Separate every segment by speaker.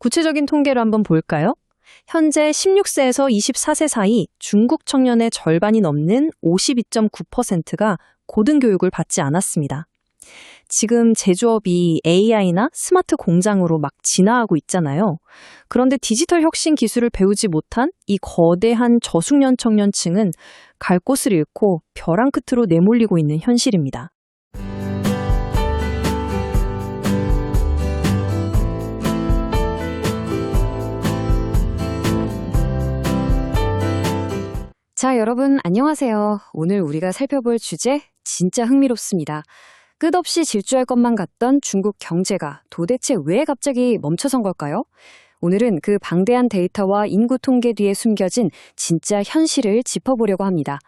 Speaker 1: 구체적인 통계를 한번 볼까요? 현재 16세에서 24세 사이 중국 청년의 절반이 넘는 52.9%가 고등교육을 받지 않았습니다. 지금 제조업이 AI나 스마트 공장으로 막 진화하고 있잖아요. 그런데 디지털 혁신 기술을 배우지 못한 이 거대한 저숙련 청년층은 갈 곳을 잃고 벼랑 끝으로 내몰리고 있는 현실입니다. 자, 여러분 안녕하세요. 오늘 우리가 살펴볼 주제 진짜 흥미롭습니다. 끝없이 질주할 것만 같던 중국 경제가 도대체 왜 갑자기 멈춰선 걸까요? 오늘은 그 방대한 데이터와 인구 통계 뒤에 숨겨진 진짜 현실을 짚어보려고 합니다.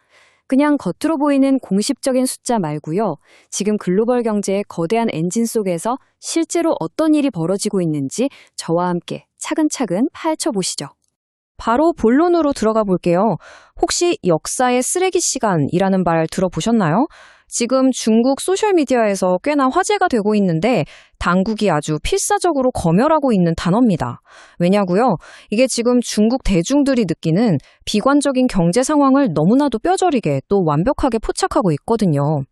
Speaker 1: 그냥 겉으로 보이는 공식적인 숫자 말고요. 지금 글로벌 경제의 거대한 엔진 속에서 실제로 어떤 일이 벌어지고 있는지 저와 함께 차근차근 파헤쳐보시죠. 바로 본론으로 들어가 볼게요. 혹시 역사의 쓰레기 시간이라는 말 들어보셨나요? 지금 중국 소셜미디어에서 꽤나 화제가 되고 있는데 당국이 아주 필사적으로 검열하고 있는 단어입니다. 왜냐고요? 이게 지금 중국 대중들이 느끼는 비관적인 경제 상황을 너무나도 뼈저리게 또 완벽하게 포착하고 있거든요.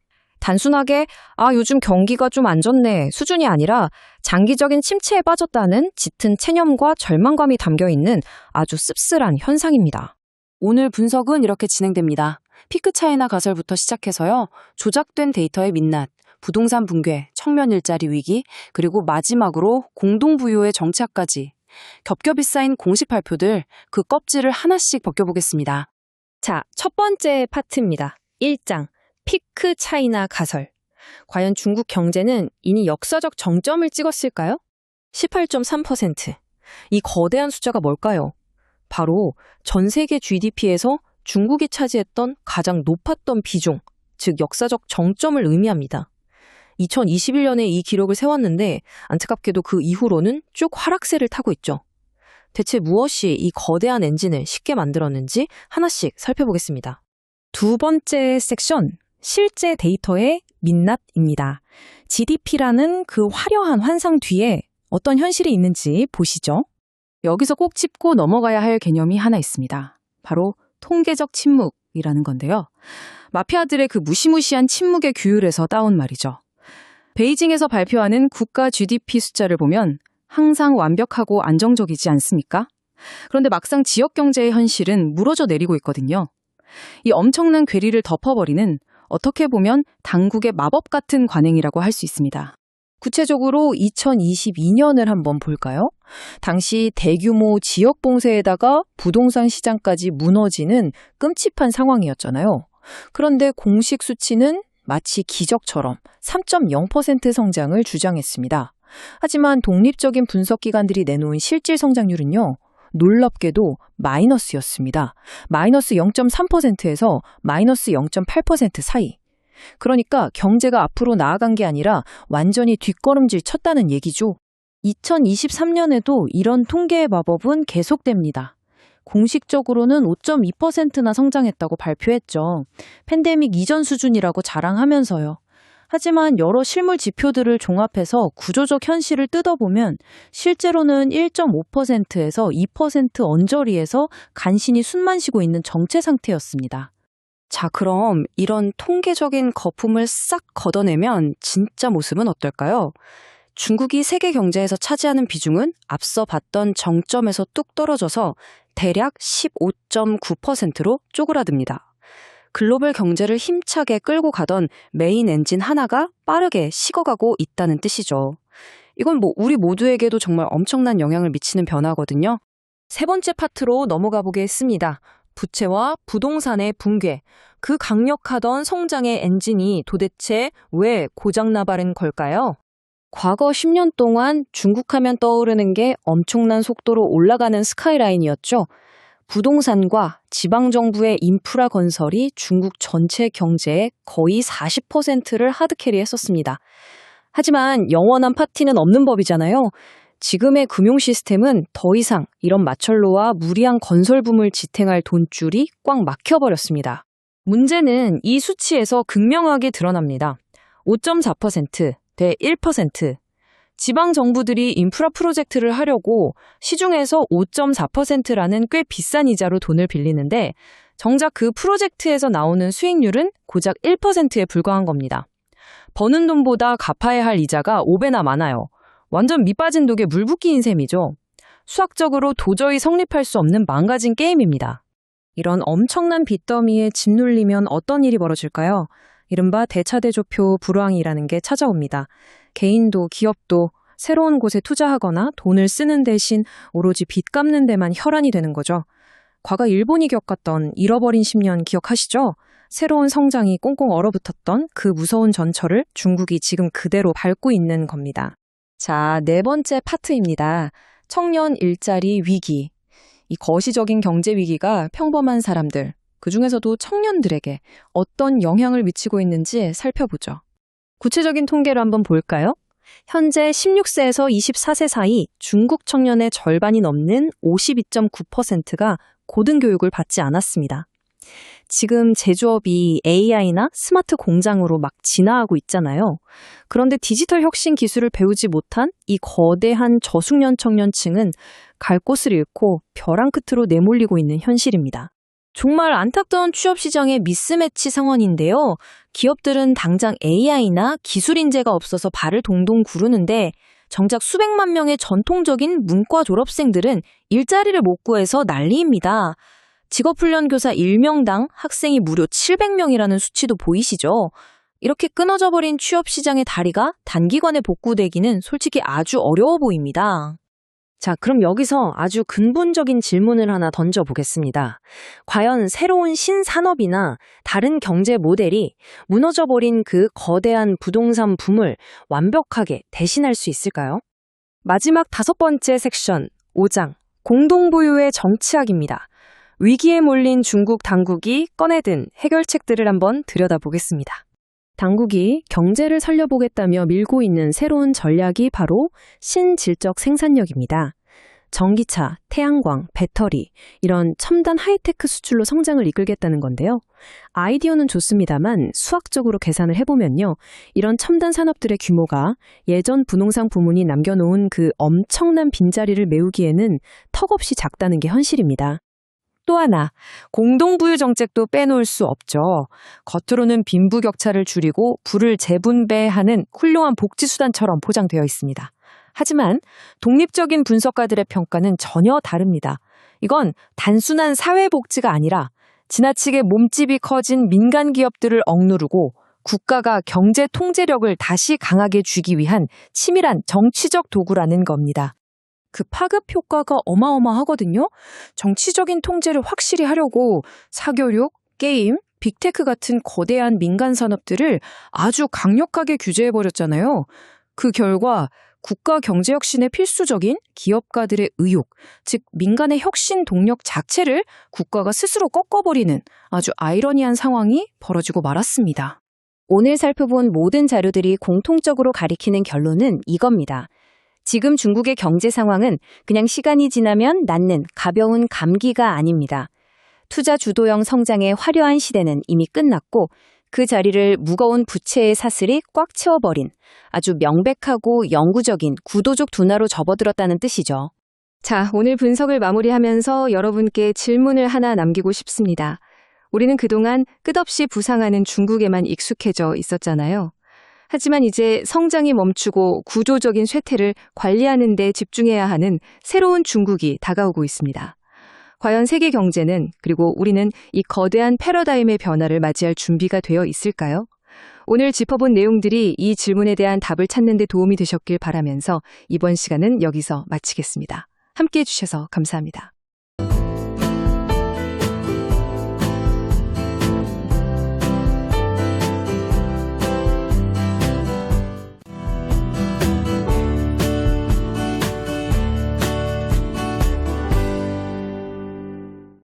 Speaker 1: 단순하게 요즘 경기가 좀 안 좋네 수준이 아니라 장기적인 침체에 빠졌다는 짙은 체념과 절망감이 담겨있는 아주 씁쓸한 현상입니다.
Speaker 2: 오늘 분석은 이렇게 진행됩니다. 피크 차이나 가설부터 시작해서요. 조작된 데이터의 민낯, 부동산 붕괴, 청년 일자리 위기, 그리고 마지막으로 공동부유의 정착까지 겹겹이 쌓인 공식 발표들, 그 껍질을 하나씩 벗겨보겠습니다.
Speaker 1: 자, 첫 번째 파트입니다. 1장, 피크 차이나 가설. 과연 중국 경제는 이미 역사적 정점을 찍었을까요? 18.3%. 이 거대한 숫자가 뭘까요? 바로 전 세계 GDP에서 중국이 차지했던 가장 높았던 비중, 즉 역사적 정점을 의미합니다. 2021년에 이 기록을 세웠는데 안타깝게도 그 이후로는 쭉 하락세를 타고 있죠. 대체 무엇이 이 거대한 엔진을 쉽게 만들었는지 하나씩 살펴보겠습니다. 두 번째 섹션, 실제 데이터의 민낯입니다. GDP라는 그 화려한 환상 뒤에 어떤 현실이 있는지 보시죠.
Speaker 2: 여기서 꼭 짚고 넘어가야 할 개념이 하나 있습니다. 바로 통계적 침묵이라는 건데요. 마피아들의 그 무시무시한 침묵의 규율에서 따온 말이죠. 베이징에서 발표하는 국가 GDP 숫자를 보면 항상 완벽하고 안정적이지 않습니까? 그런데 막상 지역 경제의 현실은 무너져 내리고 있거든요. 이 엄청난 괴리를 덮어버리는 어떻게 보면 당국의 마법 같은 관행이라고 할 수 있습니다.
Speaker 1: 구체적으로 2022년을 한번 볼까요? 당시 대규모 지역 봉쇄에다가 부동산 시장까지 무너지는 끔찍한 상황이었잖아요. 그런데 공식 수치는 마치 기적처럼 3.0% 성장을 주장했습니다. 하지만 독립적인 분석기관들이 내놓은 실질 성장률은요. 놀랍게도 마이너스였습니다. 마이너스 0.3%에서 마이너스 0.8% 사이. 그러니까 경제가 앞으로 나아간 게 아니라 완전히 뒷걸음질 쳤다는 얘기죠. 2023년에도 이런 통계의 마법은 계속됩니다. 공식적으로는 5.2%나 성장했다고 발표했죠. 팬데믹 이전 수준이라고 자랑하면서요. 하지만 여러 실물 지표들을 종합해서 구조적 현실을 뜯어보면 실제로는 1.5%에서 2% 언저리에서 간신히 숨만 쉬고 있는 정체 상태였습니다.
Speaker 2: 자, 그럼 이런 통계적인 거품을 싹 걷어내면 진짜 모습은 어떨까요? 중국이 세계 경제에서 차지하는 비중은 앞서 봤던 정점에서 뚝 떨어져서 대략 15.9%로 쪼그라듭니다. 글로벌 경제를 힘차게 끌고 가던 메인 엔진 하나가 빠르게 식어가고 있다는 뜻이죠. 이건 우리 모두에게도 정말 엄청난 영향을 미치는 변화거든요.
Speaker 1: 세 번째 파트로 넘어가 보겠습니다. 부채와 부동산의 붕괴, 그 강력하던 성장의 엔진이 도대체 왜 고장나버린 걸까요? 과거 10년 동안 중국하면 떠오르는 게 엄청난 속도로 올라가는 스카이라인이었죠. 부동산과 지방정부의 인프라 건설이 중국 전체 경제의 거의 40%를 하드캐리했었습니다. 하지만 영원한 파티는 없는 법이잖아요. 지금의 금융 시스템은 더 이상 이런 마철로와 무리한 건설붐을 지탱할 돈줄이 꽉 막혀버렸습니다. 문제는 이 수치에서 극명하게 드러납니다. 5.4% 대 1%.
Speaker 2: 지방 정부들이 인프라 프로젝트를 하려고 시중에서 5.4%라는 꽤 비싼 이자로 돈을 빌리는데 정작 그 프로젝트에서 나오는 수익률은 고작 1%에 불과한 겁니다. 버는 돈보다 갚아야 할 이자가 5배나 많아요. 완전 밑빠진 독에 물 붓기인 셈이죠. 수학적으로 도저히 성립할 수 없는 망가진 게임입니다.
Speaker 1: 이런 엄청난 빚더미에 짓눌리면 어떤 일이 벌어질까요? 이른바 대차대조표 불황이라는 게 찾아옵니다. 개인도 기업도 새로운 곳에 투자하거나 돈을 쓰는 대신 오로지 빚 갚는 데만 혈안이 되는 거죠. 과거 일본이 겪었던 잃어버린 10년 기억하시죠? 새로운 성장이 꽁꽁 얼어붙었던 그 무서운 전철을 중국이 지금 그대로 밟고 있는 겁니다. 자, 네 번째 파트입니다. 청년 일자리 위기. 이 거시적인 경제 위기가 평범한 사람들, 그중에서도 청년들에게 어떤 영향을 미치고 있는지 살펴보죠. 구체적인 통계를 한번 볼까요? 현재 16세에서 24세 사이 중국 청년의 절반이 넘는 52.9%가 고등교육을 받지 않았습니다. 지금 제조업이 AI나 스마트 공장으로 막 진화하고 있잖아요. 그런데 디지털 혁신 기술을 배우지 못한 이 거대한 저숙련 청년층은 갈 곳을 잃고 벼랑 끝으로 내몰리고 있는 현실입니다. 정말 안타까운 취업 시장의 미스매치 상황인데요. 기업들은 당장 AI나 기술 인재가 없어서 발을 동동 구르는데 정작 수백만 명의 전통적인 문과 졸업생들은 일자리를 못 구해서 난리입니다. 직업훈련교사 1명당 학생이 무려 700명이라는 수치도 보이시죠? 이렇게 끊어져 버린 취업 시장의 다리가 단기간에 복구되기는 솔직히 아주 어려워 보입니다. 자, 그럼 여기서 아주 근본적인 질문을 하나 던져보겠습니다. 과연 새로운 신산업이나 다른 경제 모델이 무너져버린 그 거대한 부동산 붐을 완벽하게 대신할 수 있을까요? 마지막 5번째 섹션, 5장, 공동보유의 정치학입니다. 위기에 몰린 중국 당국이 꺼내든 해결책들을 한번 들여다보겠습니다. 당국이 경제를 살려보겠다며 밀고 있는 새로운 전략이 바로 신질적 생산력입니다. 전기차, 태양광, 배터리 이런 첨단 하이테크 수출로 성장을 이끌겠다는 건데요. 아이디어는 좋습니다만 수학적으로 계산을 해보면요. 이런 첨단 산업들의 규모가 예전 부동산 부문이 남겨놓은 그 엄청난 빈자리를 메우기에는 턱없이 작다는 게 현실입니다. 또 하나, 공동부유 정책도 빼놓을 수 없죠. 겉으로는 빈부격차를 줄이고 부를 재분배하는 훌륭한 복지수단처럼 포장되어 있습니다. 하지만 독립적인 분석가들의 평가는 전혀 다릅니다. 이건 단순한 사회복지가 아니라 지나치게 몸집이 커진 민간 기업들을 억누르고 국가가 경제 통제력을 다시 강하게 쥐기 위한 치밀한 정치적 도구라는 겁니다. 그 파급 효과가 어마어마하거든요. 정치적인 통제를 확실히 하려고 사교육, 게임, 빅테크 같은 거대한 민간 산업들을 아주 강력하게 규제해버렸잖아요. 그 결과 국가 경제 혁신에 필수적인 기업가들의 의욕, 즉 민간의 혁신 동력 자체를 국가가 스스로 꺾어버리는 아주 아이러니한 상황이 벌어지고 말았습니다. 오늘 살펴본 모든 자료들이 공통적으로 가리키는 결론은 이겁니다. 지금 중국의 경제 상황은 그냥 시간이 지나면 낫는 가벼운 감기가 아닙니다. 투자 주도형 성장의 화려한 시대는 이미 끝났고 그 자리를 무거운 부채의 사슬이 꽉 채워버린 아주 명백하고 영구적인 구도적 둔화로 접어들었다는 뜻이죠. 자, 오늘 분석을 마무리하면서 여러분께 질문을 하나 남기고 싶습니다. 우리는 그동안 끝없이 부상하는 중국에만 익숙해져 있었잖아요. 하지만 이제 성장이 멈추고 구조적인 쇠퇴를 관리하는 데 집중해야 하는 새로운 중국이 다가오고 있습니다. 과연 세계 경제는 그리고 우리는 이 거대한 패러다임의 변화를 맞이할 준비가 되어 있을까요? 오늘 짚어본 내용들이 이 질문에 대한 답을 찾는 데 도움이 되셨길 바라면서 이번 시간은 여기서 마치겠습니다. 함께해 주셔서 감사합니다.